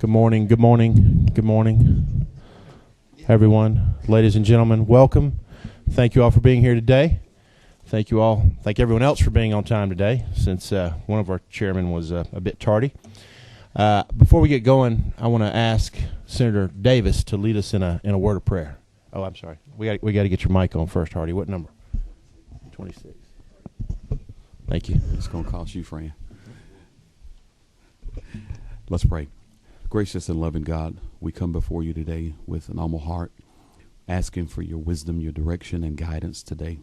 Good morning, good morning, good morning, everyone. Ladies and gentlemen, welcome. Thank you all for being here today. Thank you all. Thank everyone else for being on time today, since one of our chairmen was a bit tardy. Before we get going, I want to ask Senator Davis to lead us in a word of prayer. Oh, I'm sorry. We got to get your mic on first, Hardy. What number? 26. Thank you. It's going to cost you, friend. Let's pray. Gracious and loving God, we come before you today with an humble heart, asking for your wisdom, your direction, and guidance today.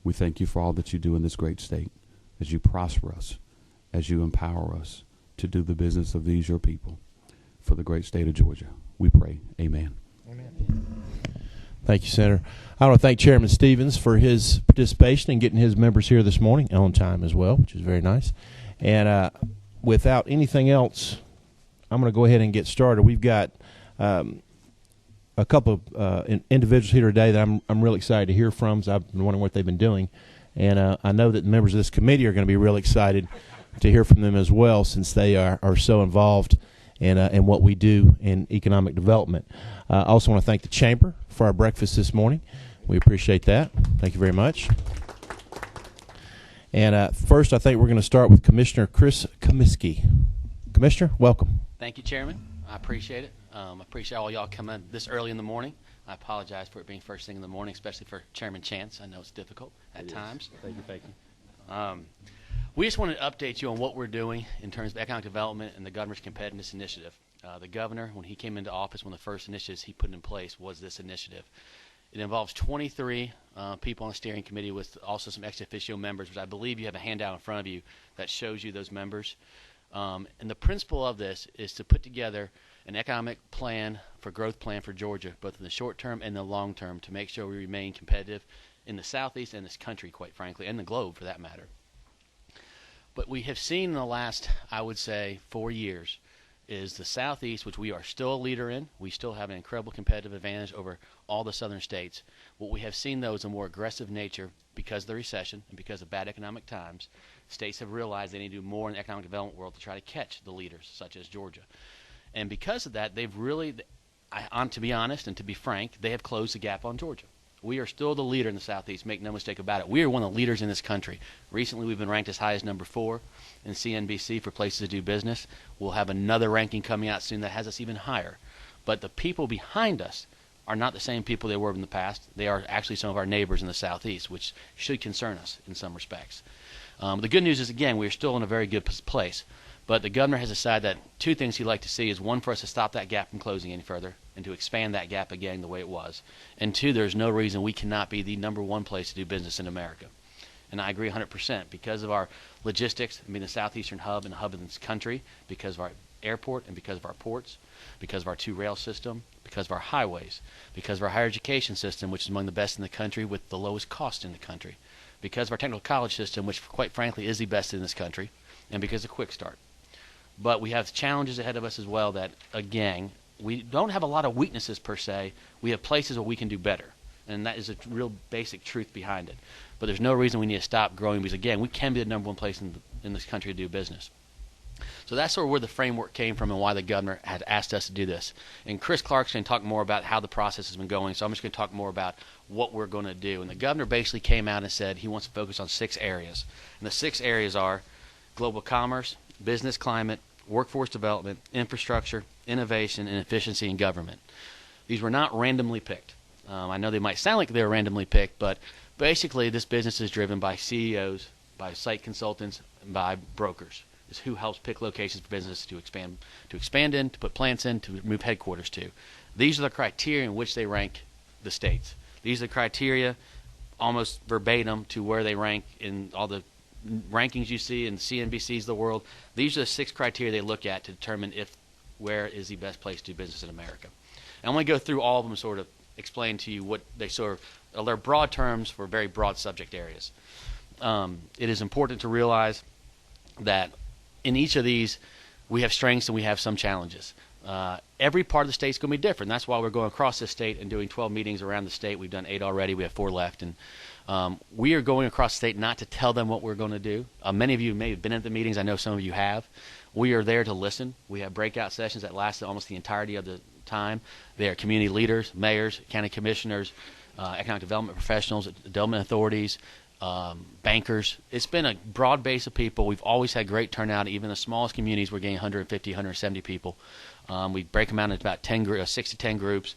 We thank you for all that you do in this great state, as you prosper us, as you empower us to do the business of these your people. For the great state of Georgia, we pray. Amen. Amen. Thank you, Senator. I want to thank Chairman Stevens for his participation and getting his members here this morning on time as well, which is very nice. And without anything else, I'm going to go ahead and get started. We've got a couple of individuals here today that I'm really excited to hear from. So I've been wondering what they've been doing. And I know that the members of this committee are going to be really excited to hear from them as well, since they are so involved in what we do in economic development. I also want to thank the Chamber for our breakfast this morning. We appreciate that. Thank you very much. And first, I think we're going to start with Commissioner Chris Comiskey. Commissioner, welcome. Thank you, Chairman. I appreciate it. I appreciate all y'all coming this early in the morning. I apologize for it being first thing in the morning, especially for Chairman Chance. I know it's difficult at times. Thank you. We just wanted to update you on what we're doing in terms of economic development and the governor's competitiveness initiative. The governor, when he came into office, one of the first initiatives he put in place was this initiative. It involves 23 people on the steering committee with also some ex officio members, which I believe you have a handout in front of you that shows you those members. And the principle of this is to put together an economic plan for growth plan for Georgia, both in the short term and the long term, to make sure we remain competitive in the Southeast and this country, quite frankly, and the globe for that matter. But we have seen in the last, I would say, 4 years, is the Southeast, which we are still a leader in. We still have an incredible competitive advantage over all the southern states. What we have seen, though, is a more aggressive nature because of the recession and because of bad economic times. States have realized they need to do more in the economic development world to try to catch the leaders, such as Georgia. And because of that, they've really, to be honest and to be frank, they have closed the gap on Georgia. We are still the leader in the Southeast, make no mistake about it. We are one of the leaders in this country. Recently, we've been ranked as high as number 4 in CNBC for places to do business. We'll have another ranking coming out soon that has us even higher. But the people behind us are not the same people they were in the past. They are actually some of our neighbors in the Southeast, which should concern us in some respects. The good news is, again, we are still in a very good place. But the governor has decided that 2 things he'd like to see is, 1, for us to stop that gap from closing any further and to expand that gap again the way it was. And 2, there's no reason we cannot be the number 1 place to do business in America. And I agree 100% because of our logistics, being the southeastern hub and hub in this country, because of our airport and because of our ports, because of our 2 rail system, because of our highways, because of our higher education system, which is among the best in the country with the lowest cost in the country, because of our technical college system, which quite frankly is the best in this country, and because of Quick Start. But we have challenges ahead of us as well that, again, we don't have a lot of weaknesses per se. We have places where we can do better, and that is a real basic truth behind it. But there's no reason we need to stop growing because, again, we can be the number 1 place in this country to do business. So that's sort of where the framework came from and why the governor had asked us to do this. And Chris Clark's going to talk more about how the process has been going, so I'm just going to talk more about what we're going to do. And the governor basically came out and said he wants to focus on 6 areas. And the 6 areas are global commerce, business climate, workforce development, infrastructure, innovation, and efficiency in government. These were not randomly picked. I know they might sound like they were randomly picked, but basically this business is driven by CEOs, by site consultants, and by brokers. It's who helps pick locations for business to expand in, to put plants in, to move headquarters to. These are the criteria in which they rank the states. These are the criteria almost verbatim to where they rank in all the rankings you see in CNBC's of the world. These are the 6 criteria they look at to determine where is the best place to do business in America. And I'm going to go through all of them and sort of explain to you what they sort of, they're broad terms for very broad subject areas. It is important to realize that in each of these, we have strengths and we have some challenges. Every part of the state is going to be different. That's why we're going across the state and doing 12 meetings around the state. We've done 8 already. We have 4 left. And we are going across the state not to tell them what we're going to do. Many of you may have been at the meetings. I know some of you have. We are there to listen. We have breakout sessions that last almost the entirety of the time. They are community leaders, mayors, county commissioners, economic development professionals, development authorities, bankers. It's been a broad base of people. We've always had great turnout. Even the smallest communities, we're getting 150, 170 people. We break them out into about 6 to 10 groups,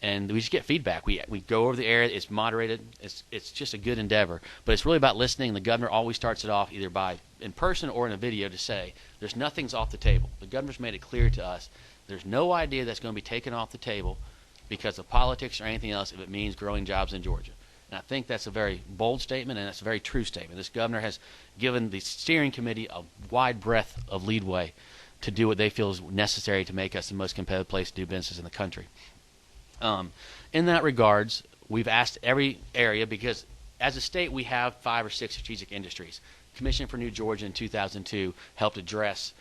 and we just get feedback. We go over the area. It's moderated. It's just a good endeavor. But it's really about listening. The governor always starts it off either by in person or in a video to say there's nothing's off the table. The governor's made it clear to us there's no idea that's going to be taken off the table because of politics or anything else if it means growing jobs in Georgia. And I think that's a very bold statement, and that's a very true statement. This governor has given the steering committee a wide breadth of leadway to do what they feel is necessary to make us the most competitive place to do business in the country. In that regards, we've asked every area, because as a state we have 5 or 6 strategic industries. Commission for New Georgia in 2002 helped address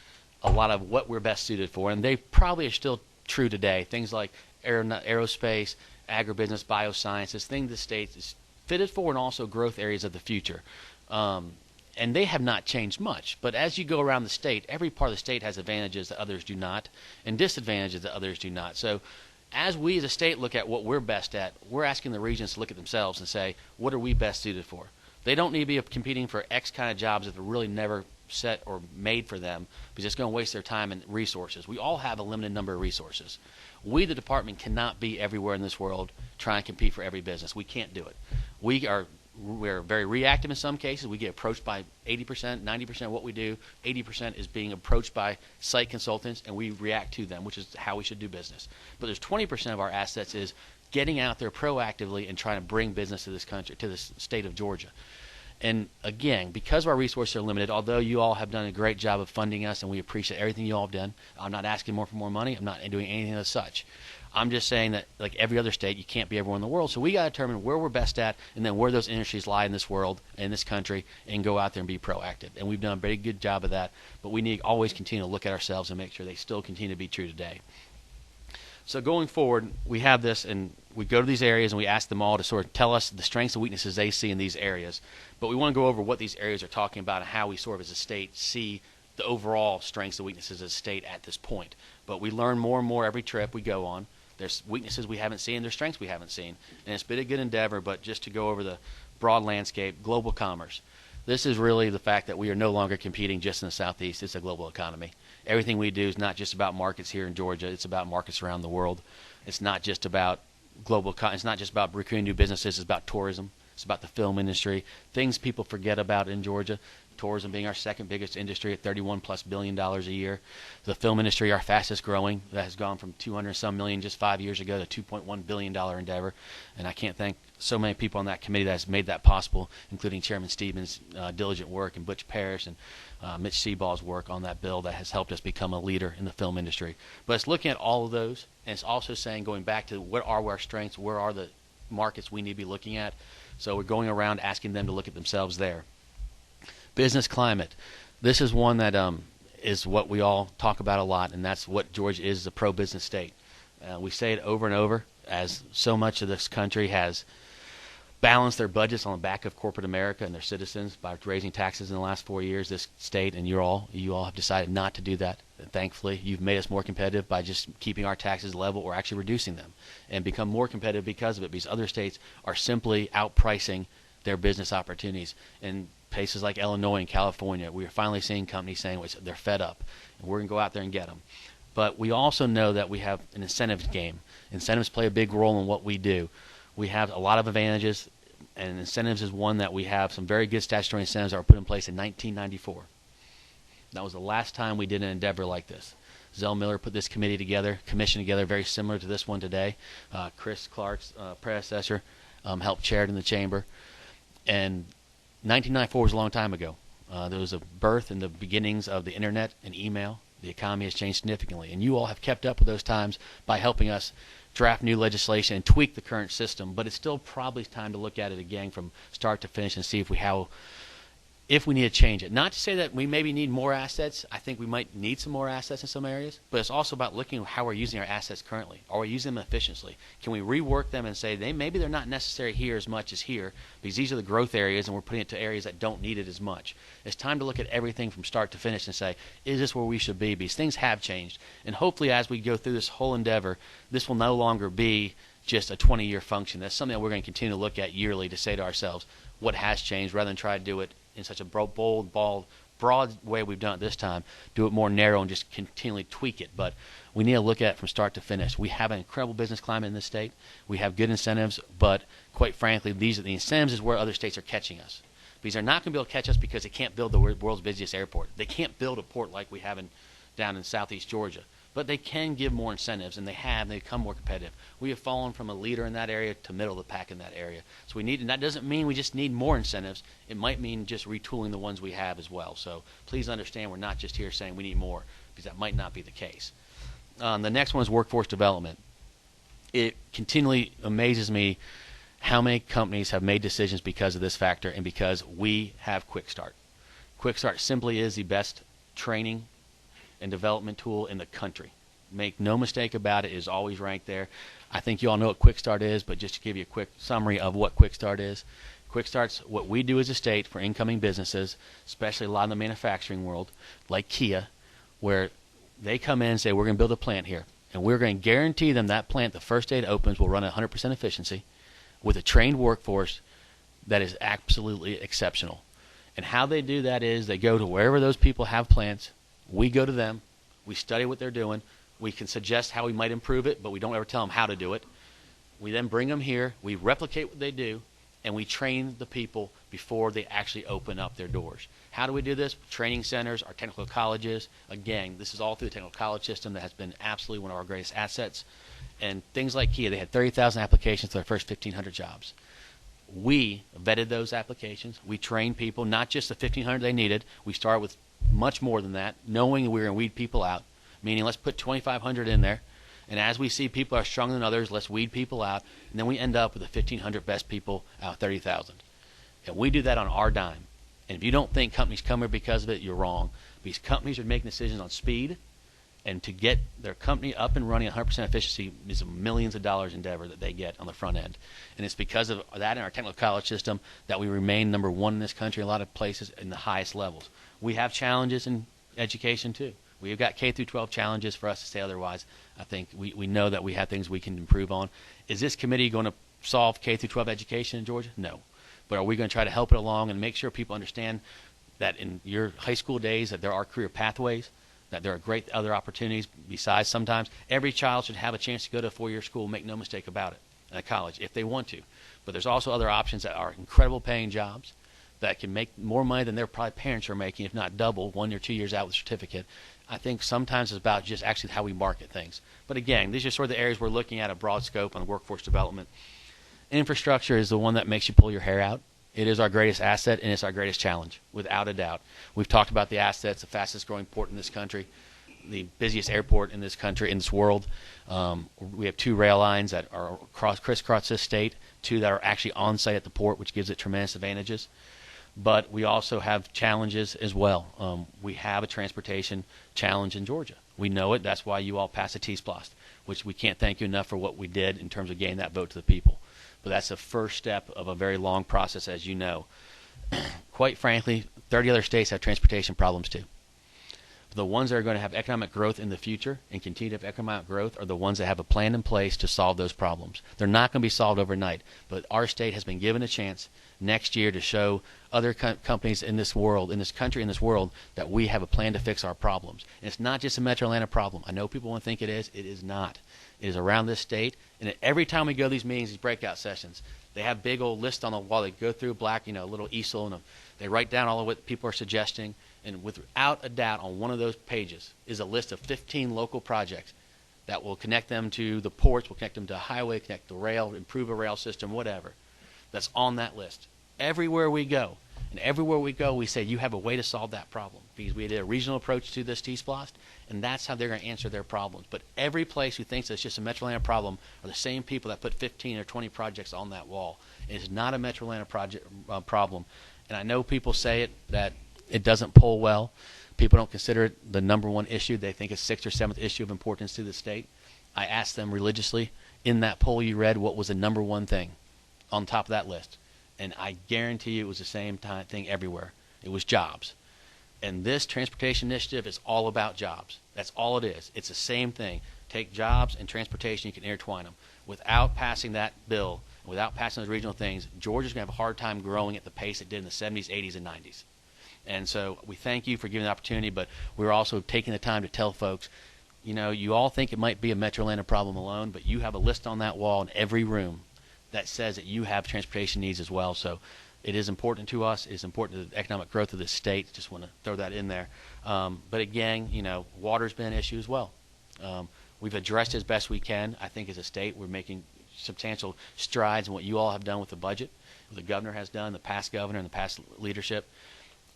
a lot of what we're best suited for, and they probably are still true today. Things like aerospace, agribusiness, biosciences, things the state is fitted for, and also growth areas of the future. And they have not changed much. But as you go around the state, every part of the state has advantages that others do not, and disadvantages that others do not. So as we as a state look at what we're best at, we're asking the regions to look at themselves and say, what are we best suited for? They don't need to be competing for X kind of jobs that are really never set or made for them, because it's going to waste their time and resources. We all have a limited number of resources. We, the department, cannot be everywhere in this world trying to compete for every business. We can't do it. We're very reactive in some cases. We get approached by 80%, 90% of what we do. 80% is being approached by site consultants, and we react to them, which is how we should do business. But there's 20% of our assets is getting out there proactively and trying to bring business to this country, to this state of Georgia. And again, because our resources are limited, although you all have done a great job of funding us and we appreciate everything you all have done, I'm not asking for more money. I'm not doing anything as such. I'm just saying that, like every other state, you can't be everywhere in the world. So we got to determine where we're best at, and then where those industries lie in this world, in this country, and go out there and be proactive. And we've done a very good job of that. But we need to always continue to look at ourselves and make sure they still continue to be true today. So going forward, we have this, and we go to these areas and we ask them all to sort of tell us the strengths and weaknesses they see in these areas. But we want to go over what these areas are talking about and how we sort of as a state see the overall strengths and weaknesses as a state at this point. But we learn more and more every trip we go on. There's weaknesses we haven't seen, there's strengths we haven't seen. And it's been a good endeavor, but just to go over the broad landscape, global commerce. This is really the fact that we are no longer competing just in the Southeast. It's a global economy. Everything we do is not just about markets here in Georgia. It's about markets around the world. It's not just about it's not just about recruiting new businesses. It's about tourism. It's about the film industry. Things people forget about in Georgia. Tourism being our second biggest industry at $31+ billion a year. The film industry, our fastest growing, that has gone from 200-some million just 5 years ago to $2.1 billion endeavor. And I can't thank so many people on that committee that has made that possible, including Chairman Stevens' diligent work, and Butch Parrish and Mitch Seaball's work on that bill that has helped us become a leader in the film industry. But it's looking at all of those, and it's also saying, going back to what are our strengths, where are the markets we need to be looking at. So we're going around asking them to look at themselves there. Business climate. This is one that is what we all talk about a lot, and that's what Georgia is a pro-business state. We say it over and over, as so much of this country has balanced their budgets on the back of corporate America and their citizens by raising taxes in the last 4 years. This state and you all have decided not to do that. And thankfully, you've made us more competitive by just keeping our taxes level or actually reducing them, and become more competitive because of it, because other states are simply outpricing their business opportunities. And places like Illinois and California, we are finally seeing companies saying they're fed up, and we're going to go out there and get them. But we also know that we have an incentives game. Incentives play a big role in what we do. We have a lot of advantages, and incentives is one that we have some very good statutory incentives that were put in place in 1994. That was the last time we did an endeavor like this. Zell Miller put this commission together, very similar to this one today. Chris Clark's predecessor helped chair it in the chamber. And 1994 was a long time ago. There was a birth in the beginnings of the internet and email. The economy has changed significantly, and you all have kept up with those times by helping us draft new legislation and tweak the current system. But it's still probably time to look at it again from start to finish and see if if we need to change it. Not to say that we maybe need more assets. I think we might need some more assets in some areas, but it's also about looking at how we're using our assets currently. Are we using them efficiently? Can we rework them and say maybe they're not necessary here as much as here, because these are the growth areas and we're putting it to areas that don't need it as much. It's time to look at everything from start to finish and say, is this where we should be? Because things have changed. And hopefully as we go through this whole endeavor, this will no longer be just a 20-year function. That's something that we're going to continue to look at yearly to say to ourselves what has changed, rather than try to do it in such a bold, broad way we've done it this time. Do it more narrow and just continually tweak it. But we need to look at it from start to finish. We have an incredible business climate in this state. We have good incentives, but quite frankly, these are the incentives is where other states are catching us. Because they're not going to be able to catch us because they can't build the world's busiest airport. They can't build a port like we have down in southeast Georgia. But they can give more incentives, and they become more competitive. We have fallen from a leader in that area to middle of the pack in that area. So and that doesn't mean we just need more incentives. It might mean just retooling the ones we have as well. So please understand we're not just here saying we need more, because that might not be the case. The next one is workforce development. It continually amazes me how many companies have made decisions because of this factor and because we have Quick Start. Quick Start simply is the best training and development tool in the country. Make no mistake about it, it is always ranked there. I think you all know what Quick Start is, but just to give you a quick summary of what Quick Start is. Quick Start's what we do as a state for incoming businesses, especially a lot in the manufacturing world, like Kia, where they come in and say, we're going to build a plant here, and we're going to guarantee them that plant the first day it opens will run at 100% efficiency with a trained workforce that is absolutely exceptional. And how they do that is they go to wherever those people have plants. We go to them, we study what they're doing, we can suggest how we might improve it, but we don't ever tell them how to do it. We then bring them here, we replicate what they do, and we train the people before they actually open up their doors. How do we do this? Training centers, our technical colleges. Again, this is all through the technical college system that has been absolutely one of our greatest assets. And things like Kia, they had 30,000 applications for their first 1,500 jobs. We vetted those applications. We trained people, not just the 1,500 they needed. We started with much more than that, knowing we were going to weed people out, meaning let's put 2,500 in there, and as we see people are stronger than others, let's weed people out, and then we end up with the 1,500 best people out of 30,000. And we do that on our dime. And if you don't think companies come here because of it, you're wrong. Because companies are making decisions on speed, and to get their company up and running at 100% efficiency is a millions of dollars endeavor that they get on the front end. And it's because of that in our technical college system that we remain number one in this country, a lot of places in the highest levels. We have challenges in education too. We've got K through 12 challenges for us to say otherwise. I think we know that we have things we can improve on. Is this committee going to solve K through 12 education in Georgia? No. But are we going to try to help it along and make sure people understand that in your high school days that there are career pathways, that there are great other opportunities besides sometimes every child should have a chance to go to a four-year school, make no mistake about it, and a college if they want to. But there's also other options that are incredible paying jobs that can make more money than their probably parents are making, if not double, 1 or 2 years out with a certificate. I think sometimes it's about just actually how we market things. But again, these are sort of the areas we're looking at a broad scope on workforce development. Infrastructure is the one that makes you pull your hair out. It is our greatest asset, and it's our greatest challenge, without a doubt. We've talked about the assets, the fastest growing port in this country, the busiest airport in this country, in this world. We have 2 rail lines that are crisscross this state, 2 that are actually on site at the port, which gives it tremendous advantages. But we also have challenges as well. We have a transportation challenge in Georgia. We know it. That's why you all passed a T-SPLOST, which we can't thank you enough for what we did in terms of getting that vote to the people. But that's the first step of a very long process, as you know. Quite frankly, 30 other states have transportation problems too. The ones that are going to have economic growth in the future and continue to have economic growth are the ones that have a plan in place to solve those problems. They're not going to be solved overnight, but our state has been given a chance next year to show other companies in this world, in this country, in this world, that we have a plan to fix our problems. And it's not just a Metro Atlanta problem. I know people want to think it is. It is not. It is around this state. And every time we go to these meetings, these breakout sessions, they have big old lists on the wall. They go through black, little easel, and they write down all of what people are suggesting. And without a doubt, on one of those pages is a list of 15 local projects that will connect them to the ports, will connect them to a highway, connect the rail, improve a rail system, whatever. That's on that list. Everywhere we go, we say, you have a way to solve that problem. Because we did a regional approach to this T-SPLOST, and that's how they're going to answer their problems. But every place who thinks it's just a Metro Atlanta problem are the same people that put 15 or 20 projects on that wall. It is not a Metro Atlanta problem. And I know people say it that it doesn't poll well. People don't consider it the number one issue. They think it's 6th or 7th issue of importance to the state. I asked them religiously in that poll you read what was the number one thing on top of that list. And I guarantee you it was the same thing everywhere. It was jobs. And this transportation initiative is all about jobs. That's all it is. It's the same thing. Take jobs and transportation, you can intertwine them. Without passing that bill, without passing those regional things, Georgia's going to have a hard time growing at the pace it did in the 70s, 80s, and 90s. And so we thank you for giving the opportunity, but we're also taking the time to tell folks, you know, you all think it might be a Metro Atlanta problem alone, but you have a list on that wall in every room that says that you have transportation needs as well. So it is important to us. It is important to the economic growth of the state. Just want to throw that in there. But again, you know, water's been an issue as well. We've addressed it as best we can. I think as a state we're making substantial strides in what you all have done with the budget, what the governor has done, the past governor and the past leadership.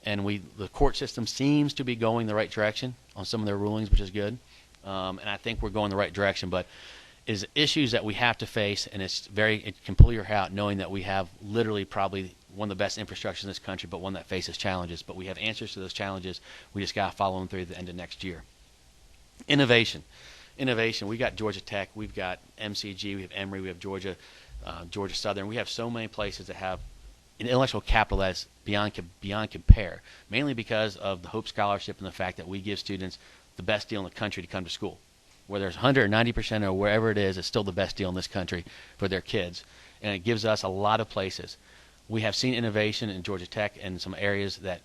And the court system seems to be going the right direction on some of their rulings, which is good. And I think we're going the right direction. But is issues that we have to face, and it can pull your hair out knowing that we have literally probably one of the best infrastructures in this country, but one that faces challenges. But we have answers to those challenges. We just got to follow them through the end of next year. Innovation. We got Georgia Tech, we've got MCG, we have Emory, we have Georgia Southern. We have so many places that have an intellectual capital that is beyond compare, mainly because of the Hope Scholarship and the fact that we give students the best deal in the country to come to school. Whether it's 190% or wherever it is, it's still the best deal in this country for their kids. And it gives us a lot of places. We have seen innovation in Georgia Tech in some areas that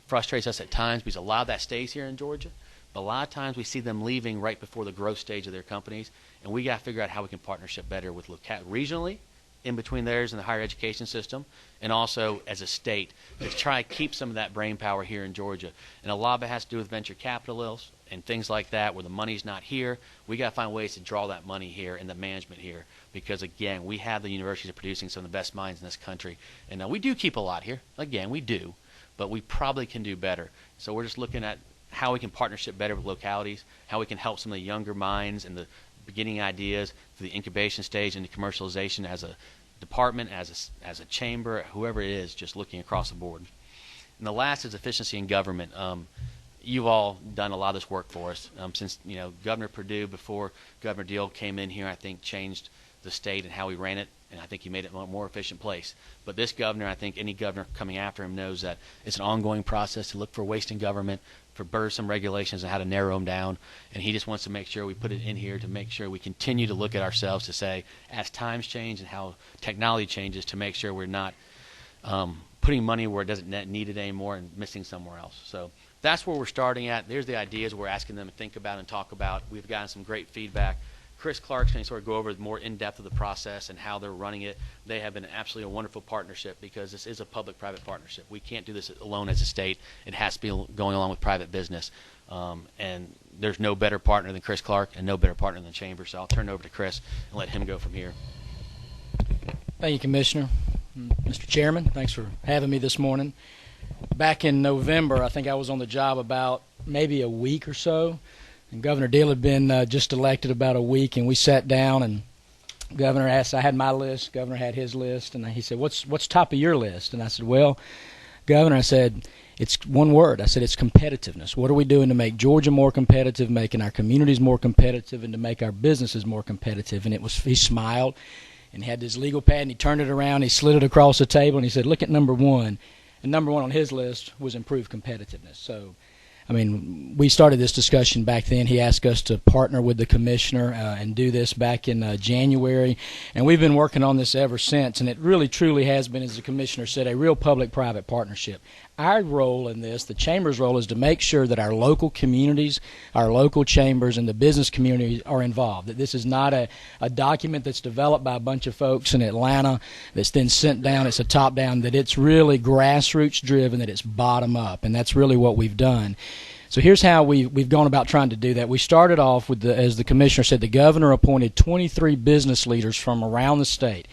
frustrates us at times because a lot of that stays here in Georgia. But a lot of times we see them leaving right before the growth stage of their companies, and we got to figure out how we can partnership better with regionally, in between theirs and the higher education system, and also as a state to try to keep some of that brain power here in Georgia. And a lot of it has to do with venture capitalists and things like that where the money's not here. We got to find ways to draw that money here and the management here because, again, we have the universities producing some of the best minds in this country. And we do keep a lot here. Again, we do, but we probably can do better. So we're just looking at how we can partnership better with localities, how we can help some of the younger minds and the beginning ideas through the incubation stage and the commercialization as a department, as a chamber, whoever it is, just looking across the board. And the last is efficiency in government. You've all done a lot of this work for us since Governor Perdue, before Governor Deal came in here, I think changed the state and how we ran it, and I think he made it a more efficient place. But this governor, I think any governor coming after him knows that it's an ongoing process to look for waste in government, for burdensome regulations and how to narrow them down. And he just wants to make sure we put it in here to make sure we continue to look at ourselves to say, as times change and how technology changes, to make sure we're not putting money where it doesn't need it anymore and missing somewhere else. So that's where we're starting at. There's the ideas we're asking them to think about and talk about. We've gotten some great feedback. Chris Clark's going to sort of go over more in-depth of the process and how they're running it. They have been absolutely a wonderful partnership because this is a public-private partnership. We can't do this alone as a state. It has to be going along with private business. And there's no better partner than Chris Clark and no better partner than the Chamber. So I'll turn it over to Chris and let him go from here. Thank you, Commissioner. Mr. Chairman, thanks for having me this morning. Back in November, I think I was on the job about maybe a week or so. And Governor Deal had been just elected about a week, and we sat down, and Governor asked, I had my list, Governor had his list, and he said, what's top of your list? And I said, well, Governor, I said, it's one word. I said, it's competitiveness. What are we doing to make Georgia more competitive, making our communities more competitive, and to make our businesses more competitive? And he smiled, and he had his legal pad, and he turned it around, he slid it across the table, and he said, look at number one. And number one on his list was improved competitiveness. So, I mean, we started this discussion back then. He asked us to partner with the commissioner and do this back in January, and we've been working on this ever since, and it really truly has been, as the commissioner said, a real public-private partnership. Our role in this, the Chamber's role, is to make sure that our local communities, our local chambers, and the business community are involved, that this is not a document that's developed by a bunch of folks in Atlanta that's then sent down, it's a top-down, that it's really grassroots-driven, that it's bottom-up, and that's really what we've done. So here's how we've gone about trying to do that. We started off with, as the commissioner said, the governor appointed 23 business leaders from around the state,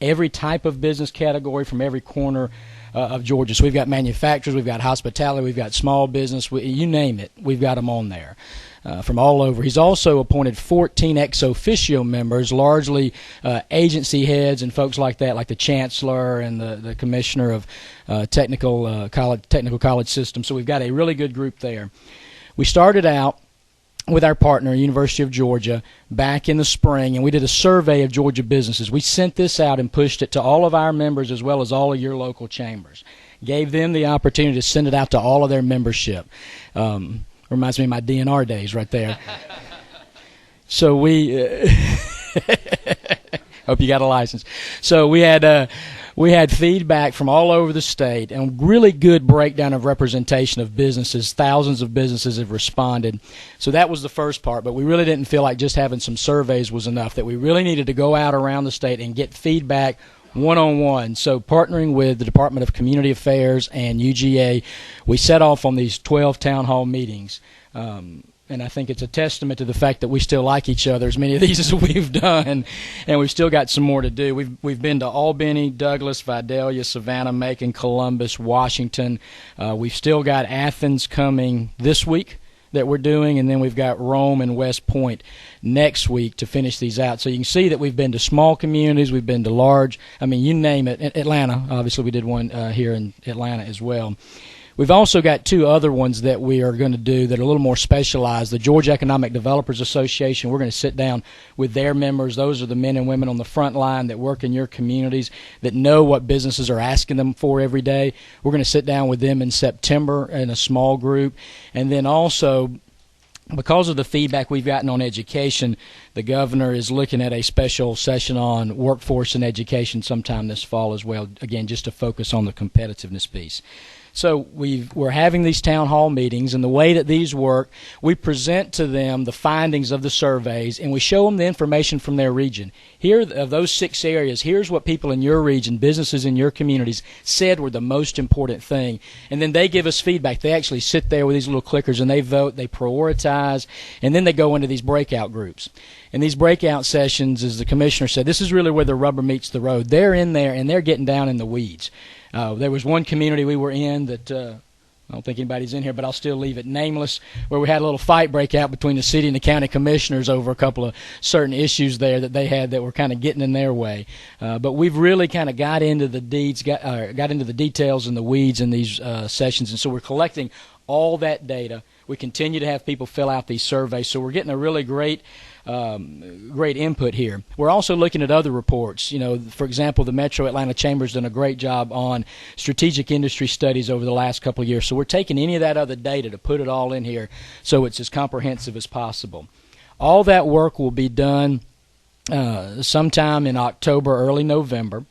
every type of business category from every corner of Georgia. So we've got manufacturers, we've got hospitality, we've got small business, you name it, we've got them on there. from all over. He's also appointed 14 ex officio members, largely agency heads and folks like that, like the chancellor and the commissioner of technical college system. So we've got a really good group there. We started out with our partner, University of Georgia, back in the spring, and we did a survey of Georgia businesses. We sent this out and pushed it to all of our members as well as all of your local chambers. Gave them the opportunity to send it out to all of their membership. Reminds me of my DNR days right there. So we hope you got a license. So we had feedback from all over the state and really good breakdown of representation of businesses. Thousands of businesses have responded. So that was the first part, but we really didn't feel like just having some surveys was enough, that we really needed to go out around the state and get feedback one-on-one. So partnering with the Department of Community Affairs and UGA, we set off on these 12 town hall meetings. And I think it's a testament to the fact that we still like each other, as many of these as we've done, and we've still got some more to do. We've been to Albany, Douglas, Vidalia, Savannah, Macon, Columbus, Washington. We've still got Athens coming this week that we're doing, and then we've got Rome and West Point next week to finish these out. So you can see that we've been to small communities, we've been to large, I mean, you name it. Atlanta, obviously we did one here in Atlanta as well. We've also got two other ones that we are going to do that are a little more specialized. The Georgia Economic Developers Association, we're going to sit down with their members. Those are the men and women on the front line that work in your communities, that know what businesses are asking them for every day. We're going to sit down with them in September in a small group. And then also, because of the feedback we've gotten on education, the governor is looking at a special session on workforce and education sometime this fall as well, again, just to focus on the competitiveness piece. So we're having these town hall meetings, and the way that these work, we present to them the findings of the surveys, and we show them the information from their region. Here, of those 6 areas, here's what people in your region, businesses in your communities, said were the most important thing. And then they give us feedback. They actually sit there with these little clickers, and they vote, they prioritize, and then they go into these breakout groups. And these breakout sessions, as the commissioner said, this is really where the rubber meets the road. They're in there, and they're getting down in the weeds. There was one community we were in that I don't think anybody's in here, but I'll still leave it nameless, where we had a little fight break out between the city and the county commissioners over a couple of certain issues there that they had that were kind of getting in their way. But we've really kind of got into the details and the weeds in these sessions, and so we're collecting all that data. We continue to have people fill out these surveys, so we're getting a really great input here. We're also looking at other reports. You know, for example, the Metro Atlanta Chamber's done a great job on strategic industry studies over the last couple of years. So we're taking any of that other data to put it all in here so it's as comprehensive as possible. All that work will be done sometime in October, early November.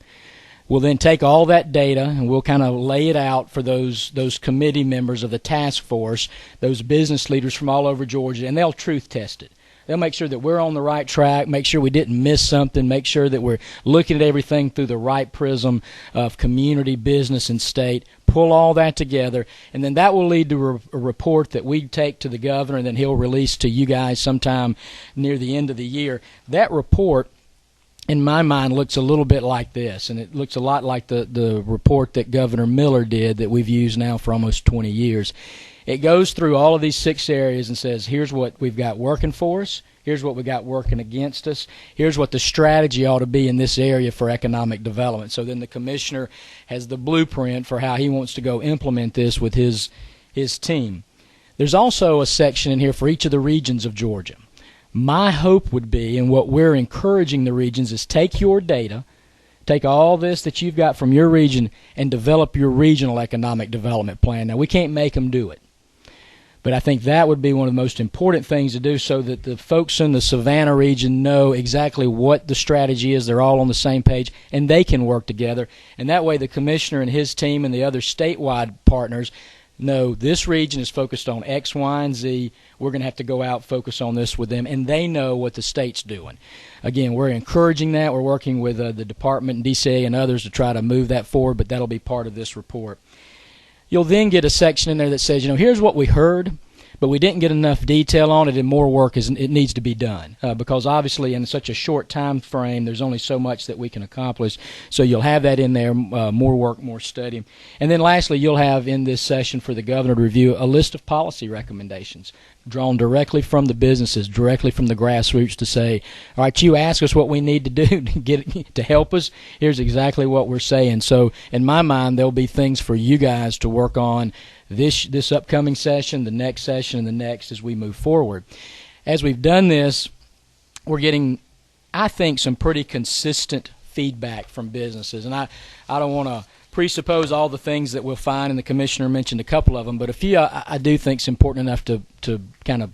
We'll then take all that data and we'll kind of lay it out for those committee members of the task force, those business leaders from all over Georgia, and they'll truth test it. They'll make sure that we're on the right track, make sure we didn't miss something, make sure that we're looking at everything through the right prism of community, business, and state, pull all that together, and then that will lead to a report that we take to the governor, and then he'll release to you guys sometime near the end of the year. That report, in my mind, looks a little bit like this, and it looks a lot like the report that Governor Miller did that we've used now for almost 20 years. It goes through all of these 6 areas and says, here's what we've got working for us, here's what we got working against us, here's what the strategy ought to be in this area for economic development. So then the commissioner has the blueprint for how he wants to go implement this with his team. There's also a section in here for each of the regions of Georgia. My hope would be, and what we're encouraging the regions, is take your data, take all this that you've got from your region, and develop your regional economic development plan. Now, we can't make them do it, but I think that would be one of the most important things to do so that the folks in the Savannah region know exactly what the strategy is. They're all on the same page, and they can work together. And that way the commissioner and his team and the other statewide partners know this region is focused on X, Y, and Z. We're going to have to go out, focus on this with them, and they know what the state's doing. Again, we're encouraging that. We're working with the department and DCA and others to try to move that forward, but that'll be part of this report. You'll then get a section in there that says, you know, here's what we heard, but we didn't get enough detail on it, and more work it needs to be done because obviously in such a short time frame there's only so much that we can accomplish. So you'll have that in there, more work, more study. And then lastly, you'll have in this session for the governor to review a list of policy recommendations. drawn directly from the businesses, directly from the grassroots to say, all right, you ask us what we need to do to help us. Here's exactly what we're saying. So in my mind, there'll be things for you guys to work on this upcoming session, the next session, and the next as we move forward. As we've done this, we're getting, I think, some pretty consistent feedback from businesses. And I don't want to presuppose all the things that we'll find, and the commissioner mentioned a couple of them, but a few I do think is important enough to kind of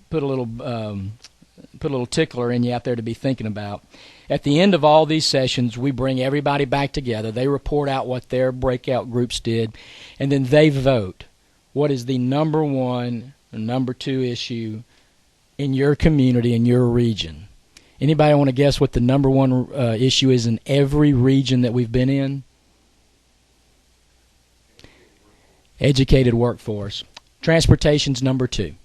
put a little tickler in you out there to be thinking about. At the end of all these sessions, we bring everybody back together. They report out what their breakout groups did, and then they vote. What is the number one or number two issue in your community, in your region? Anybody want to guess what the number one issue is in every region that we've been in? Educated workforce. Transportation's number two.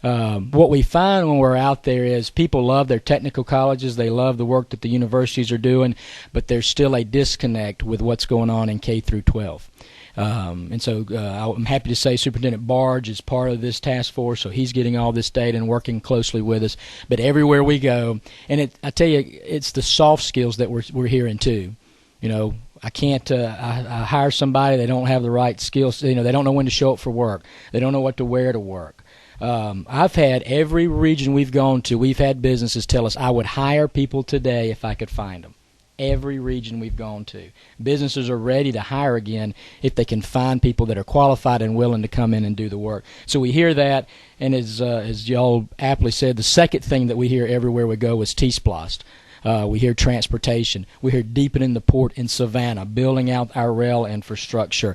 What we find when we're out there is people love their technical colleges. They love the work that the universities are doing, but there's still a disconnect with what's going on in K through 12. And so I'm happy to say Superintendent Barge is part of this task force, so he's getting all this data and working closely with us. But everywhere we go, and I tell you, it's the soft skills that we're hearing too. You know, I can't I hire somebody, they don't have the right skills. You know, they don't know when to show up for work. They don't know what to wear to work. I've had every region we've gone to, we've had businesses tell us, I would hire people today if I could find them. Every region we've gone to. Businesses are ready to hire again if they can find people that are qualified and willing to come in and do the work. So we hear that, and as y'all aptly said, the second thing that we hear everywhere we go is T-Splost. We hear transportation. We hear deepening the port in Savannah, building out our rail infrastructure.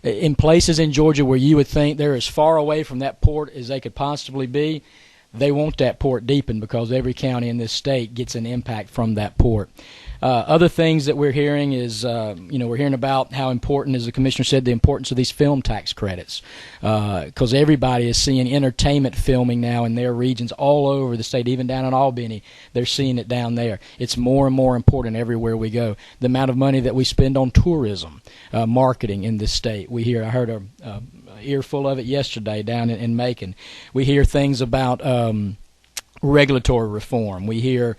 In places in Georgia where you would think they're as far away from that port as they could possibly be, they want that port deepened because every county in this state gets an impact from that port. Other things that we're hearing is, we're hearing about how important, as the commissioner said, the importance of these film tax credits, because everybody is seeing entertainment filming now in their regions all over the state, even down in Albany. They're seeing it down there. It's more and more important everywhere we go. The amount of money that we spend on tourism, marketing in this state. I heard a earful of it yesterday down in Macon. We hear things about regulatory reform. We hear,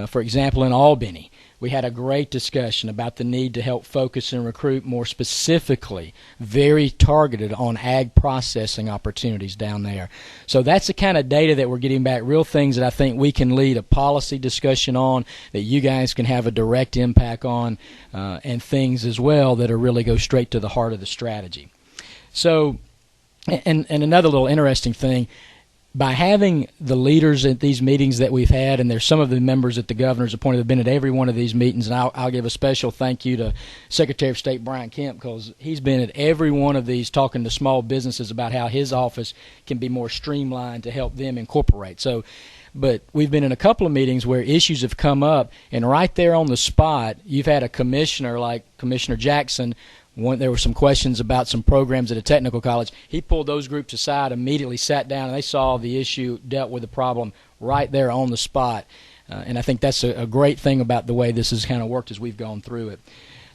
for example, in Albany, we had a great discussion about the need to help focus and recruit more specifically, very targeted on ag processing opportunities down there. So that's the kind of data that we're getting back, real things that I think we can lead a policy discussion on, that you guys can have a direct impact on, and things as well that are really go straight to the heart of the strategy. So, and another little interesting thing, by having the leaders at these meetings that we've had, and there's some of the members that the governor's appointed have been at every one of these meetings, and I'll give a special thank you to Secretary of State Brian Kemp, because he's been at every one of these talking to small businesses about how his office can be more streamlined to help them incorporate. So, but we've been in a couple of meetings where issues have come up, and right there on the spot, you've had a commissioner like Commissioner Jackson. There were some questions about some programs at a technical college. He pulled those groups aside, immediately sat down, and they solved the issue, dealt with the problem right there on the spot. And I think that's a great thing about the way this has kind of worked as we've gone through it.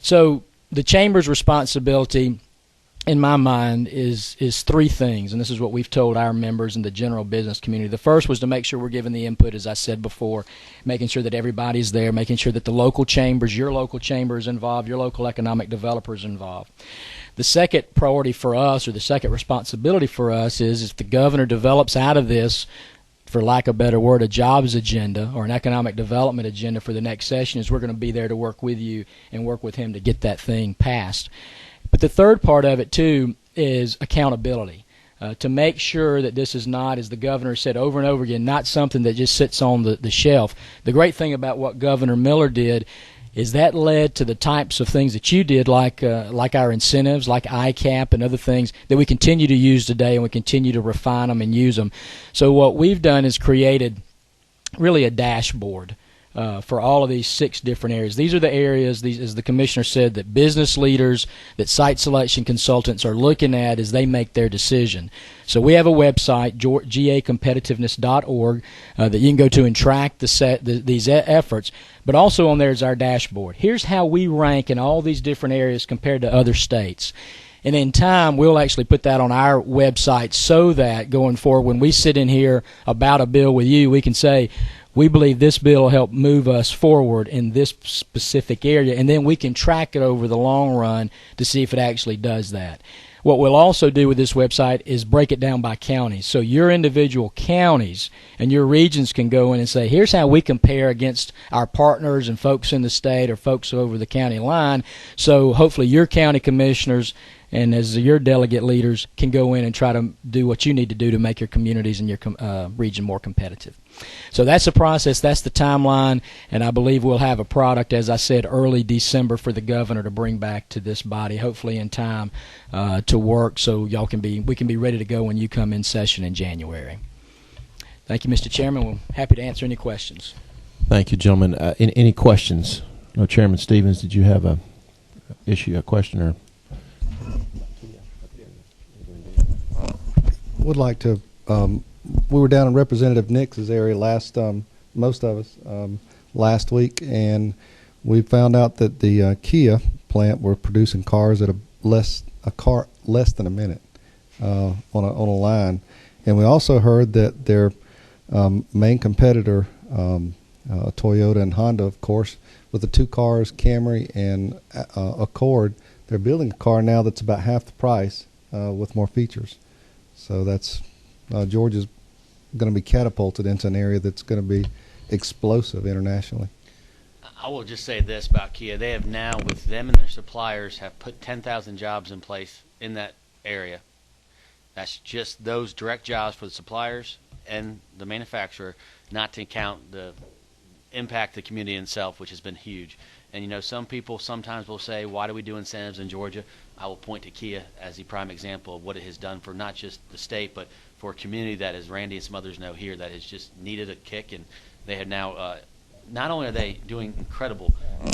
So the Chamber's responsibility, in my mind, is three things, and this is what we've told our members in the general business community. The first was to make sure we're giving the input, as I said before, making sure that everybody's there, making sure that the local chambers, your local chamber is involved, your local economic developers involved. The second priority for us, or the second responsibility for us, is if the governor develops out of this, for lack of a better word, a jobs agenda or an economic development agenda for the next session, is we're going to be there to work with you and work with him to get that thing passed. But the third part of it, too, is accountability, to make sure that this is not, as the governor said over and over again, not something that just sits on the shelf. The great thing about what Governor Miller did is that led to the types of things that you did, like our incentives, like ICAP and other things that we continue to use today, and we continue to refine them and use them. So what we've done is created really a dashboard for all of these 6 different areas. These are the areas, as the commissioner said, that business leaders, that site selection consultants are looking at as they make their decision. So we have a website, gacompetitiveness.org, that you can go to and track these efforts. But also on there is our dashboard. Here's how we rank in all these different areas compared to other states. And in time, we'll actually put that on our website so that going forward, when we sit in here about a bill with you, we can say, we believe this bill will help move us forward in this specific area, and then we can track it over the long run to see if it actually does that. What we'll also do with this website is break it down by counties. So your individual counties and your regions can go in and say, here's how we compare against our partners and folks in the state or folks over the county line. So hopefully your county commissioners and as your delegate leaders can go in and try to do what you need to do to make your communities and your region more competitive. So that's the process, that's the timeline, and I believe we'll have a product, as I said, early December for the governor to bring back to this body, hopefully in time to work so we can be ready to go when you come in session in January. Thank you, Mr. Chairman. We're happy to answer any questions. Thank you, gentlemen. Any questions? No, Chairman Stevens, did you have a question or? Would like to. We were down in Representative Nix's area most of us, last week, and we found out that the Kia plant were producing cars at less than a minute on a line, and we also heard that their main competitor, Toyota and Honda, of course, with the two cars, Camry and Accord, they're building a car now that's about half the price with more features. So that's Georgia's going to be catapulted into an area that's going to be explosive internationally. I will just say this about Kia. They have now, with them and their suppliers, have put 10,000 jobs in place in that area. That's just those direct jobs for the suppliers and the manufacturer, not to count the impact the community itself, which has been huge. And, you know, some people sometimes will say, why do we do incentives in Georgia? I will point to Kia as the prime example of what it has done for not just the state, but for a community that, as Randy and some others know here, that has just needed a kick. And they have now, not only are they doing incredible,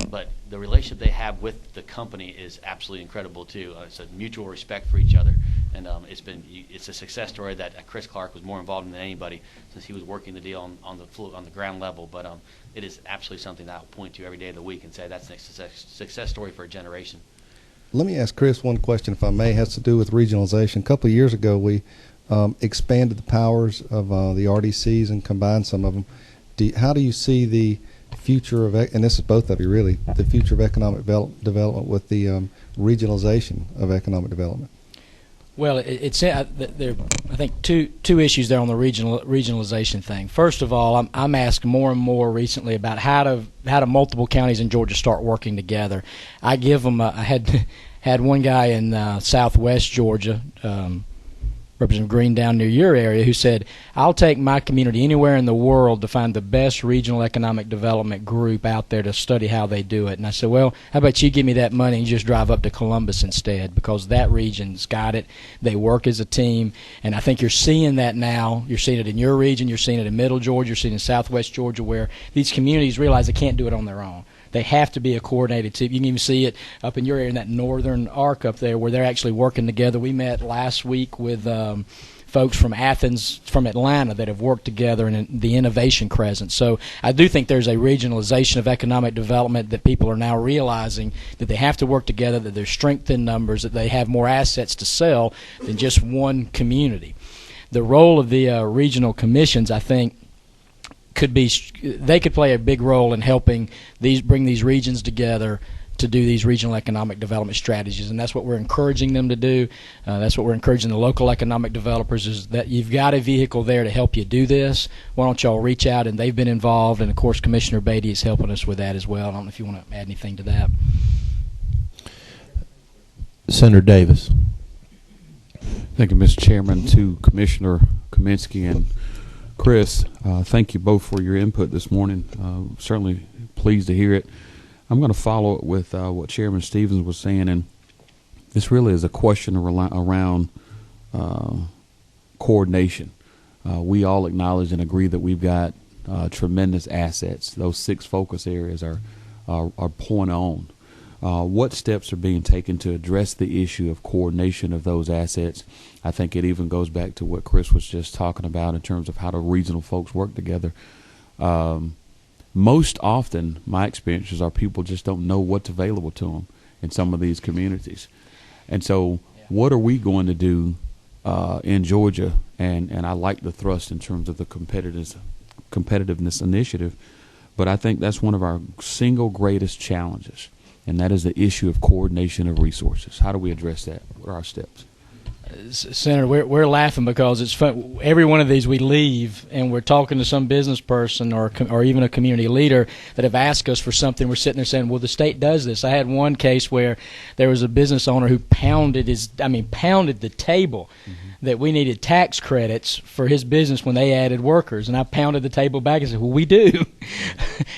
but the relationship they have with the company is absolutely incredible, too. It's a mutual respect for each other. And it's a success story that Chris Clark was more involved in than anybody since he was working the deal on the ground level. But it is absolutely something that I'll point to every day of the week and say that's a success story for a generation. Let me ask Chris one question, if I may. It has to do with regionalization. A couple of years ago, we expanded the powers of the RDCs and combined some of them. How do you see the future of, and this is both of you really, the future of economic development with the regionalization of economic development? Well, there I think two issues there on the regionalization thing. First of all, I'm asked more and more recently about how do multiple counties in Georgia start working together. I give them. I had one guy in Southwest Georgia, Representative Green down near your area, who said, I'll take my community anywhere in the world to find the best regional economic development group out there to study how they do it. And I said, well, how about you give me that money and you just drive up to Columbus instead, because that region's got it. They work as a team, and I think you're seeing that now. You're seeing it in your region. You're seeing it in Middle Georgia. You're seeing it in Southwest Georgia, where these communities realize they can't do it on their own. They have to be a coordinated team. You can even see it up in your area in that northern arc up there where they're actually working together. We met last week with folks from Athens, from Atlanta, that have worked together in the Innovation Crescent. So I do think there's a regionalization of economic development that people are now realizing that they have to work together, that there's strength in numbers, that they have more assets to sell than just one community. The role of the regional commissions, I think, they could play a big role in helping bring these regions together to do these regional economic development strategies, and that's what we're encouraging them to do. That's what we're encouraging the local economic developers, is that you've got a vehicle there to help you do this. Why don't y'all reach out? And they've been involved, and of course Commissioner Beatty is helping us with that as well. I don't know if you want to add anything to that. Senator Davis. Thank you, Mr. Chairman. To Commissioner Kaminsky and Chris, thank you both for your input this morning. Certainly pleased to hear it. I'm going to follow it with what Chairman Stevens was saying, and this really is a question around coordination. We all acknowledge and agree that we've got tremendous assets. Those 6 focus areas are point on. What steps are being taken to address the issue of coordination of those assets? I think it even goes back to what Chris was just talking about in terms of how the regional folks work together. Most often, my experiences are people just don't know what's available to them in some of these communities. And so What are we going to do in Georgia? And I like the thrust in terms of the competitiveness initiative, but I think that's one of our single greatest challenges, and that is the issue of coordination of resources. How do we address that? What are our steps? Senator, we're laughing because it's fun. Every one of these we leave and we're talking to some business person or even a community leader that have asked us for something. We're sitting there saying, well, the state does this. I had one case where there was a business owner who pounded the table that we needed tax credits for his business when they added workers. And I pounded the table back and said, well, we do.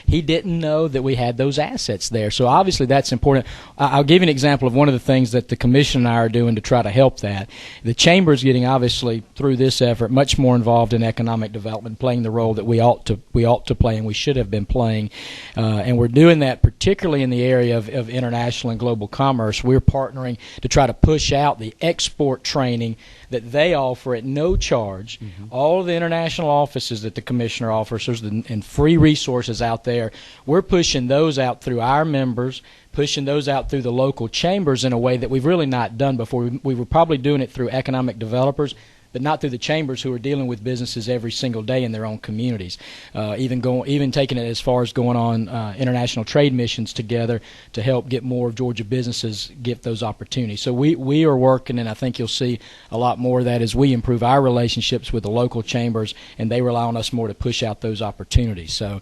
He didn't know that we had those assets there. So obviously that's important. I'll give you an example of one of the things that the commission and I are doing to try to help that. The chamber is getting, obviously, through this effort, much more involved in economic development, playing the role that we ought to play and we should have been playing. And we're doing that particularly in the area of international and global commerce. We're partnering to try to push out the export training that they offer at no charge. All of the international offices that the commissioner offers and free resources out there, we're pushing those out through our members, pushing those out through the local chambers in a way that we've really not done before. We were probably doing it through economic developers, but not through the chambers who are dealing with businesses every single day in their own communities. Even taking it as far as going on international trade missions together to help get more of Georgia businesses get those opportunities. So we are working, and I think you'll see a lot more of that as we improve our relationships with the local chambers, and they rely on us more to push out those opportunities. So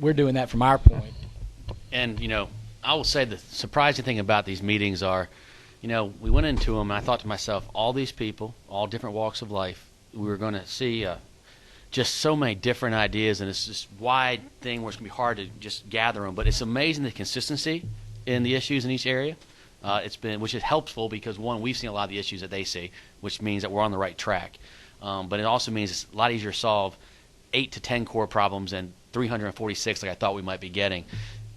we're doing that from our point. And, I will say the surprising thing about these meetings are, we went into them, and I thought to myself, all these people, all different walks of life, we were going to see just so many different ideas, and it's this wide thing where it's going to be hard to just gather them. But it's amazing the consistency in the issues in each area. Which is helpful because, one, we've seen a lot of the issues that they see, which means that we're on the right track. But it also means it's a lot easier to solve 8 to 10 core problems than 346 like I thought we might be getting.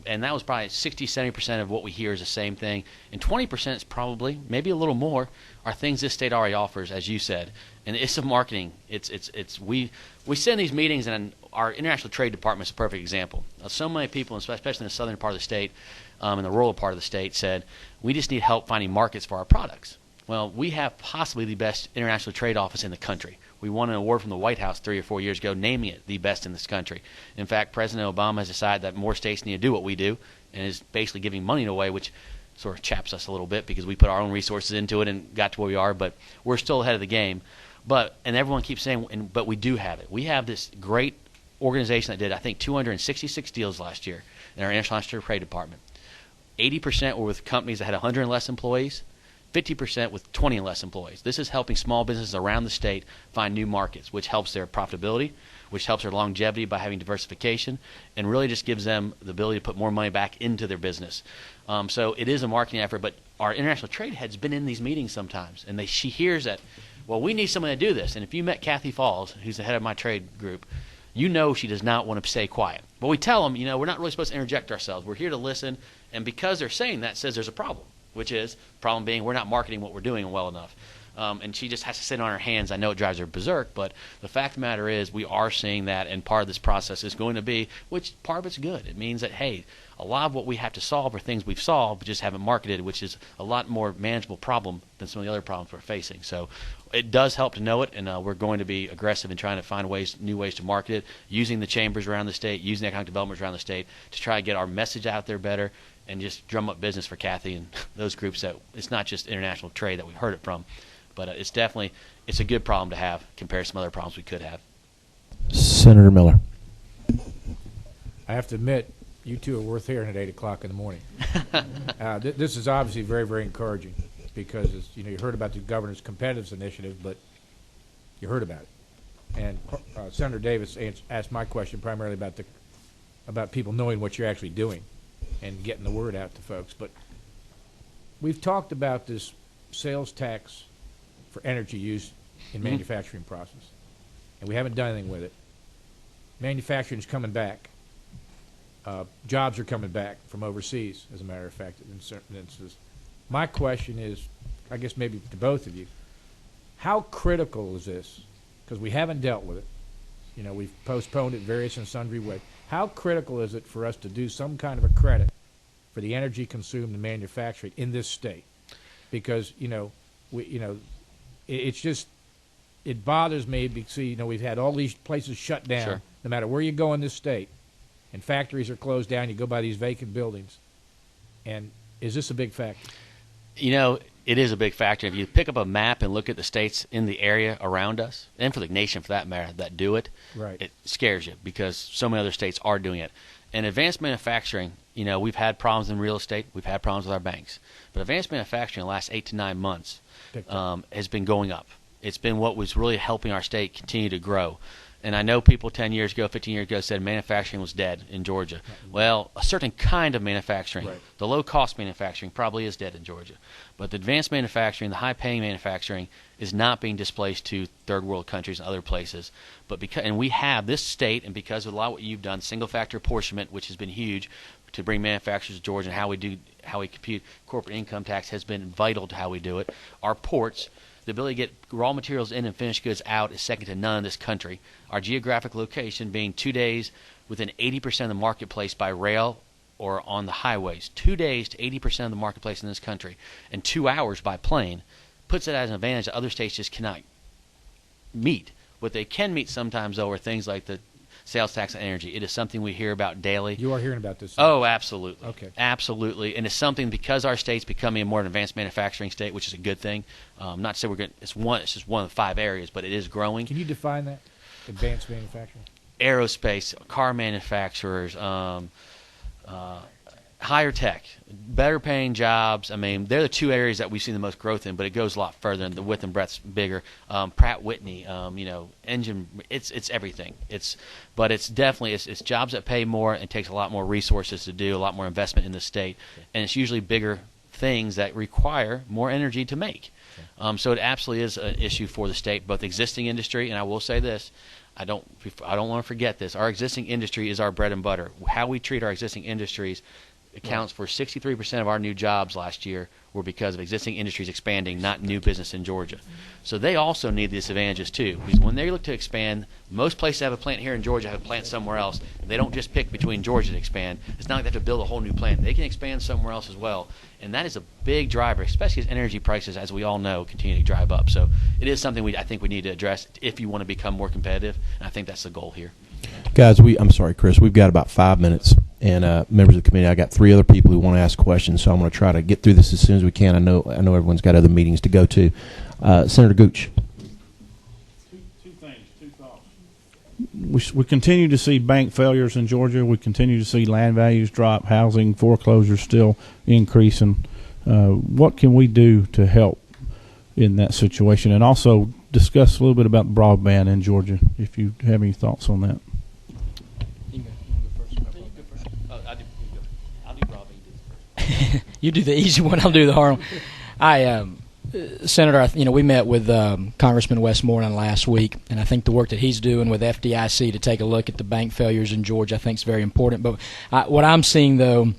And that was probably 60-70% of what we hear is the same thing. And 20% is maybe a little more, are things this state already offers, as you said. And it's a marketing. We sit in these meetings, and our international trade department is a perfect example. So many people, especially in the southern part of the state, and the rural part of the state, said, we just need help finding markets for our products. Well, we have possibly the best international trade office in the country. We won an award from the White House 3 or 4 years ago, naming it the best in this country. In fact, President Obama has decided that more states need to do what we do, and is basically giving money away, which sort of chaps us a little bit because we put our own resources into it and got to where we are, but we're still ahead of the game. And everyone keeps saying, but we do have it. We have this great organization that did, I think, 266 deals last year in our international trade department. 80% were with companies that had 100 and less employees. 50% with 20 and less employees. This is helping small businesses around the state find new markets, which helps their profitability, which helps their longevity by having diversification, and really just gives them the ability to put more money back into their business. So it is a marketing effort, but our international trade head's been in these meetings sometimes, and she hears that, well, we need someone to do this. And if you met Kathy Falls, who's the head of my trade group, she does not want to stay quiet. But we tell them, we're not really supposed to interject ourselves. We're here to listen, and because they're saying that, says there's a problem. Which is, problem being, we're not marketing what we're doing well enough. And she just has to sit on her hands. I know it drives her berserk, but the fact of the matter is we are seeing that, and part of this process is going to be, which part of it's good. It means that, hey, a lot of what we have to solve are things we've solved but just haven't marketed, which is a lot more manageable problem than some of the other problems we're facing. So it does help to know it, and we're going to be aggressive in trying to find new ways to market it, using the chambers around the state, using the economic development around the state to try to get our message out there better, and just drum up business for Kathy and those groups. That it's not just international trade that we've heard it from, but it's a good problem to have compared to some other problems we could have. Senator Miller. I have to admit, you two are worth hearing at 8 o'clock in the morning. This is obviously very, very encouraging because you heard about the governor's competitiveness initiative, but you heard about it. And Senator Davis asked my question primarily about people knowing what you're actually doing and getting the word out to folks. But we've talked about this sales tax for energy use in manufacturing process, and we haven't done anything with it. Manufacturing is coming back. Jobs are coming back from overseas, as a matter of fact, in certain instances. My question is, I guess maybe to both of you, how critical is this? Because we haven't dealt with it. We've postponed it various and sundry ways. How critical is it for us to do some kind of a credit for the energy consumed in manufacturing in this state? Because, it's just, it bothers me because, we've had all these places shut down. Sure. No matter where you go in this state, and factories are closed down, you go by these vacant buildings. And is this a big factor? It is a big factor. If you pick up a map and look at the states in the area around us, and for the nation for that matter, that do it, right, it scares you because so many other states are doing it. And advanced manufacturing, we've had problems in real estate. We've had problems with our banks. But advanced manufacturing in the last 8 to 9 months has been going up. It's been what was really helping our state continue to grow. And I know people 10 years ago, 15 years ago said manufacturing was dead in Georgia. Well, a certain kind of manufacturing, right, the low-cost manufacturing, probably is dead in Georgia. But the advanced manufacturing, the high-paying manufacturing, is not being displaced to third-world countries and other places. And we have this state, and because of a lot of what you've done, single-factor apportionment, which has been huge to bring manufacturers to Georgia, and how we compute corporate income tax has been vital to how we do it. Our ports, the ability to get raw materials in and finished goods out is second to none in this country. Our geographic location being 2 days within 80% of the marketplace by rail or on the highways. 2 days to 80% of the marketplace in this country, and 2 hours by plane, puts it as an advantage that other states just cannot meet. What they can meet sometimes, though, are things like the sales tax on energy. It is something we hear about daily. You are hearing about this? Oh, absolutely. Okay. Absolutely. And it's something, because our state's becoming a more advanced manufacturing state, which is a good thing. Not to say it's just one of the 5 areas, but it is growing. Can you define that? Advanced manufacturing? Aerospace, car manufacturers, higher tech, better paying jobs. I mean, they're the 2 areas that we've seen the most growth in, but it goes a lot further, and the width and breadth's bigger. Pratt Whitney, engine, it's everything. But it's definitely, it's jobs that pay more and takes a lot more resources to do, a lot more investment in the state, and it's usually bigger things that require more energy to make. So it absolutely is an issue for the state, both existing industry, and I will say this, I don't want to forget this. Our existing industry is our bread and butter. How we treat our existing industries accounts for 63% of our new jobs last year were because of existing industries expanding, not new business in Georgia. So they also need these advantages too. Because when they look to expand, most places have a plant here in Georgia, have a plant somewhere else. They don't just pick between Georgia to expand. It's not like they have to build a whole new plant. They can expand somewhere else as well. And that is a big driver, especially as energy prices, as we all know, continue to drive up. So it is something I think we need to address if you want to become more competitive. And I think that's the goal here. Guys, I'm sorry, Chris. We've got about 5 minutes, and members of the committee, I got 3 other people who want to ask questions, so I'm going to try to get through this as soon as we can. I know everyone's got other meetings to go to. Senator Gooch. Two things, 2 thoughts. We continue to see bank failures in Georgia. We continue to see land values drop, housing foreclosures still increasing. What can we do to help in that situation? And also discuss a little bit about broadband in Georgia, if you have any thoughts on that. I'll do broadband. You do first. You do the easy one. I'll do the hard one. Senator, we met with Congressman Westmoreland last week, and I think the work that he's doing with FDIC to take a look at the bank failures in Georgia, I think is very important. But what I'm seeing, though,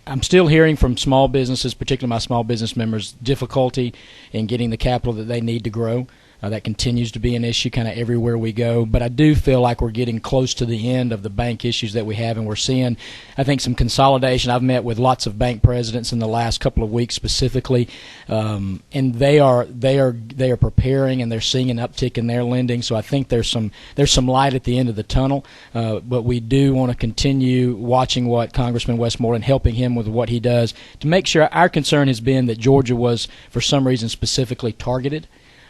I'm still hearing from small businesses, particularly my small business members, difficulty in getting the capital that they need to grow. That continues to be an issue kind of everywhere we go. But I do feel like we're getting close to the end of the bank issues that we have, and we're seeing, I think, some consolidation. I've met with lots of bank presidents in the last couple of weeks specifically, and they are preparing, and they're seeing an uptick in their lending. So I think there's some light at the end of the tunnel. But we do want to continue watching what Congressman Westmoreland, helping him with what he does to make sure. Our concern has been that Georgia was, for some reason, specifically targeted.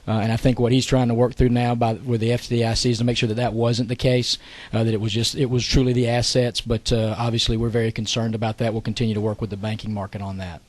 And I think what he's trying to work through now with the FDIC is to make sure that wasn't the case, that it was truly the assets. But obviously we're very concerned about that. We'll continue to work with the banking market on that.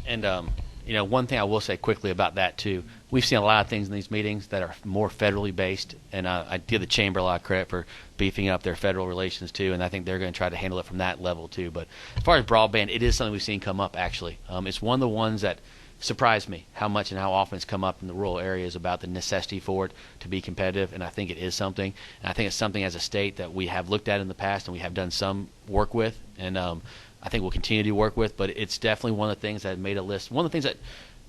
And, one thing I will say quickly about that, too, we've seen a lot of things in these meetings that are more federally based, and I give the Chamber a lot of credit for beefing up their federal relations, too, and I think they're going to try to handle it from that level, too. But as far as broadband, it is something we've seen come up, actually. It's one of the ones that surprised me how much and how often it's come up in the rural areas about the necessity for it to be competitive, and I think it is something. And I think it's something as a state that we have looked at in the past and we have done some work with, and I think we'll continue to work with, but it's definitely one of the things that made a list. One of the things that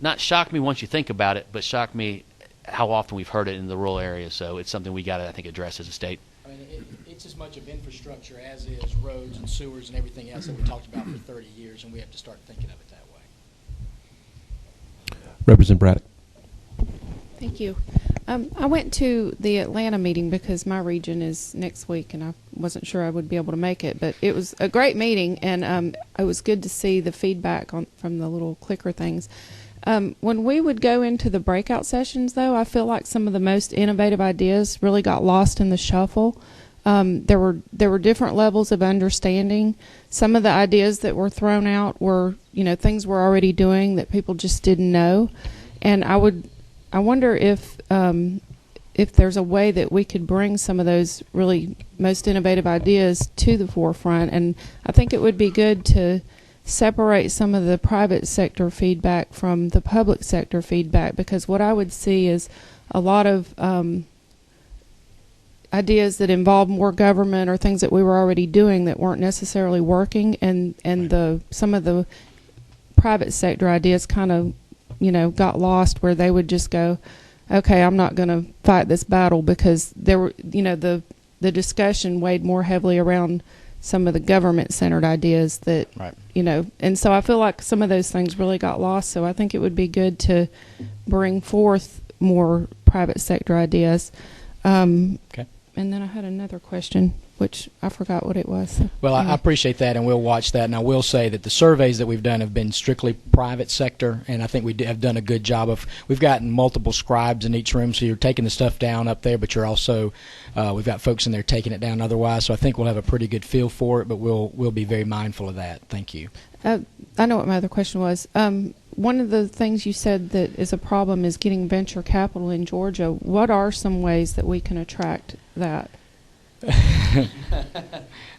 not shocked me once you think about it, but shocked me how often we've heard it in the rural areas. So it's something we got to, I think, address as a state. I mean, it's as much of infrastructure as is roads and sewers and everything else that we talked about for 30 years, and we have to start thinking of it that way. Representative Braddock. Thank you. I went to the Atlanta meeting because my region is next week, and I wasn't sure I would be able to make it. But it was a great meeting, and it was good to see the feedback from the little clicker things. When we would go into the breakout sessions, though, I feel like some of the most innovative ideas really got lost in the shuffle. There were different levels of understanding. Some of the ideas that were thrown out were, things we're already doing that people just didn't know. And I wonder if there's a way that we could bring some of those really most innovative ideas to the forefront. And I think it would be good to separate some of the private sector feedback from the public sector feedback, because what I would see is a lot of ideas that involve more government or things that we were already doing that weren't necessarily working, and some of the private sector ideas kind of got lost, where they would just go, okay, I'm not going to fight this battle, because there were the discussion weighed more heavily around some of the government-centered ideas that, right. And so I feel like some of those things really got lost. So I think it would be good to bring forth more private sector ideas. Okay. And then I had another question, which I forgot what it was. Well, I appreciate that, and we'll watch that. And I will say that the surveys that we've done have been strictly private sector, and I think we have done a good job of. We've gotten multiple scribes in each room, so you're taking the stuff down up there, but you're also we've got folks in there taking it down otherwise. So I think we'll have a pretty good feel for it, but we'll be very mindful of that. Thank you. I know what my other question was. One of the things you said that is a problem is getting venture capital in Georgia. What are some ways that we can attract that?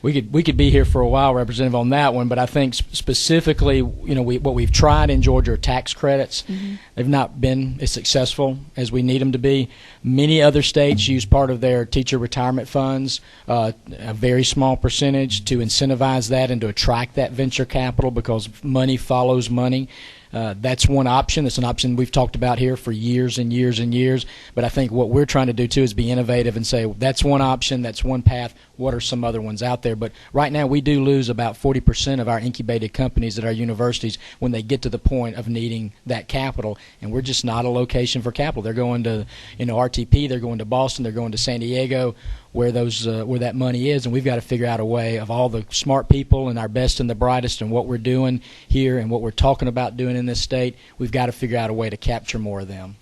We could be here for a while, Representative, on that one, but I think specifically, what we've tried in Georgia are tax credits. Mm-hmm. They've not been as successful as we need them to be. Many other states use part of their teacher retirement funds, a very small percentage, to incentivize that and to attract that venture capital, because money follows money. That's one option. It's an option we've talked about here for years and years and years. But I think what we're trying to do, too, is be innovative and say, that's one option, that's one path. What are some other ones out there? But right now we do lose about 40% of our incubated companies at our universities when they get to the point of needing that capital. And we're just not a location for capital. They're going to RTP, they're going to Boston, they're going to San Diego, where that money is, and we've got to figure out a way of all the smart people and our best and the brightest and what we're doing here and what we're talking about doing in this state. We've got to figure out a way to capture more of them.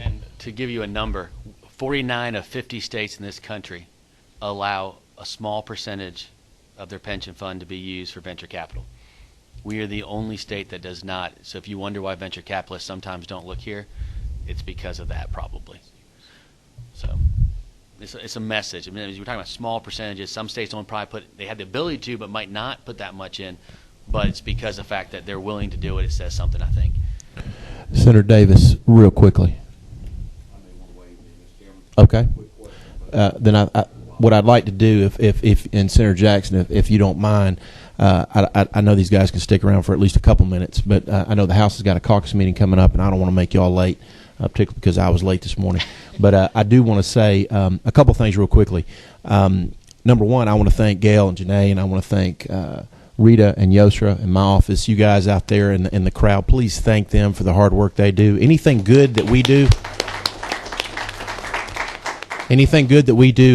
And to give you a number, 49 of 50 states in this country allow a small percentage of their pension fund to be used for venture capital. We are the only state that does not. So if you wonder why venture capitalists sometimes don't look here, it's because of that, probably. So it's a message. I mean, we're talking about small percentages. Some states don't probably they have the ability to, but might not put that much in. But it's because of the fact that they're willing to do it. It says something, I think. Senator Davis, real quickly. Okay. Then what I'd like to do, if and Senator Jackson, if you don't mind, I know these guys can stick around for at least a couple minutes, but I know the House has got a caucus meeting coming up, and I don't want to make you all late, particularly because I was late this morning. But I do want to say a couple things real quickly. Number one, I want to thank Gail and Janae, and I want to thank Rita and Yosra in my office. You guys out there in the crowd, please thank them for the hard work they do. Anything good that we do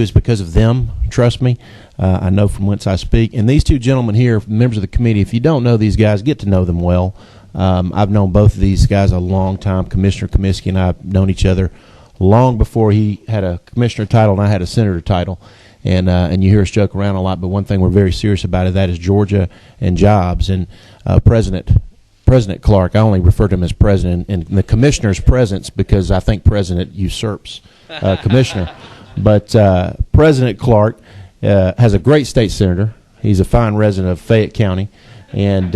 is because of them. Trust me. I know from whence I speak. And these two gentlemen here, members of the committee, if you don't know these guys, get to know them well. I've known both of these guys a long time. Commissioner Comiskey and I have known each other long before he had a commissioner title and I had a senator title. And you hear us joke around a lot, but one thing we're very serious about is that is Georgia and jobs. And President Clark, I only refer to him as president, and the commissioner's presence because I think president usurps commissioner. But President Clark has a great state senator. He's a fine resident of Fayette County, and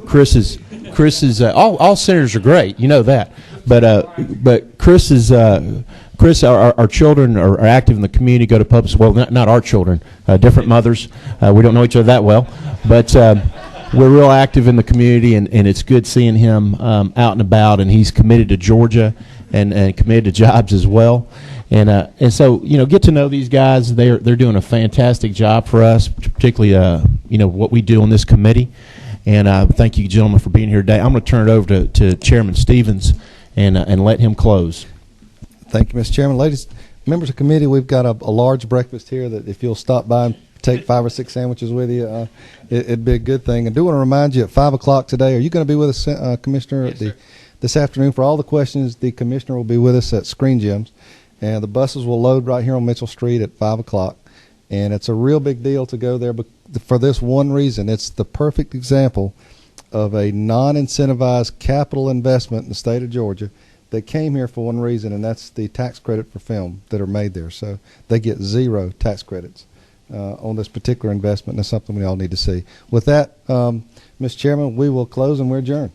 Chris is all senators are great, you know that. But Chris is our children are active in the community, go to public school. Well, not our children, different mothers. We don't know each other that well, but we're real active in the community, and it's good seeing him out and about. And he's committed to Georgia and committed to jobs as well. And so get to know these guys. They're doing a fantastic job for us, particularly what we do on this committee. And thank you, gentlemen, for being here today. I'm going to turn it over to Chairman Stevens and let him close. Thank you, Mr. Chairman. Ladies, members of the committee, we've got a large breakfast here that if you'll stop by and take 5 or 6 sandwiches with you, it'd be a good thing. I do want to remind you at 5 o'clock today, are you going to be with us, Commissioner, Yes, sir. this afternoon? For all the questions, the Commissioner will be with us at Screen Gems. And the buses will load right here on Mitchell Street at 5 o'clock. And it's a real big deal to go there for this one reason. It's the perfect example of a non-incentivized capital investment in the state of Georgia that came here for one reason, and that's the tax credit for film that are made there. So they get 0 tax credits on this particular investment, and that's something we all need to see. With that, Mr. Chairman, we will close and we're adjourned.